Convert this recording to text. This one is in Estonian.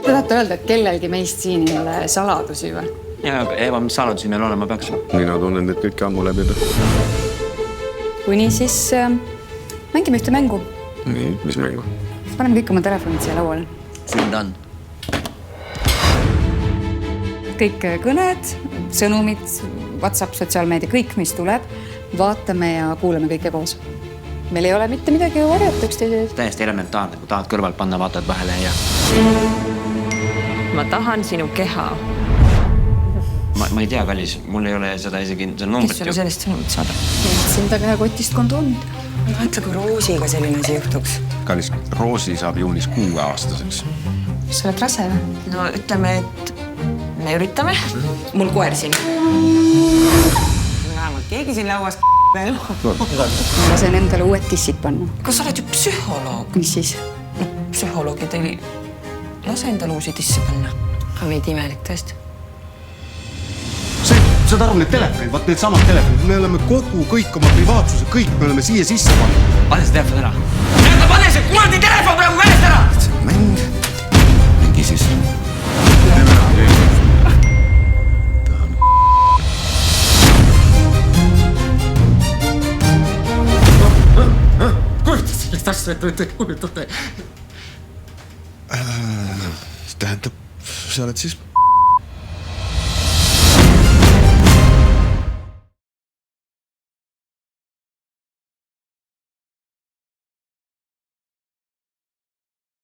Te tahate öelda, et kellelgi meist siin ei ole saladusi või? Jaa, aga Eva, mis saladusi meil olema peaks? Mina tunnen need kõik ammu läbi. Kui nii, siis mängime ühte mängu. Nii, mis mängu? Paneme kõik oma telefonid siia lauale. Siin ta on. Kõik kõned, sõnumid, WhatsApp, sotsiaalmeedia, kõik, mis tuleb, vaatame ja kuulame kõike koos. Meil ei ole mitte midagi varjata üksteise. Täiesti elementaarne, kui tahad kõrvalt panna, vaatad vahele ja... Ma tahan sinu keha. Ma ei tea, kallis, mul ei ole seda isegi numbrit. Kes sulle sellist sõnumit saada? Siin ta kähe kotist kondoomid. Mõtle, kui Roosiga selline asi juhtuks. Kallis, Roosi saab juunis 6-aastaseks. Sa oled rase või? No ütleme, et me üritame. Mul koer siin. Vähemalt keegi siin lauas veel. Ma lasen endale uued tissid panna. Kas sa oled ju psühholoog? Mis siis? No, psühholoogid ei lase endale uusi tisse panna. Aga meid imelik tõesti. Saad aru, need telefonid, vaat need samad telefonid, me oleme kõik oma privaatsuse, kõik me oleme siia sisse pannud. Pane see telefon ära. Näeta, pane see kuradi telefon praegu meelest ära! Mäng. Mingi siis. Kujutad sellest asja, et kujutate? Tähendab, sa oled siis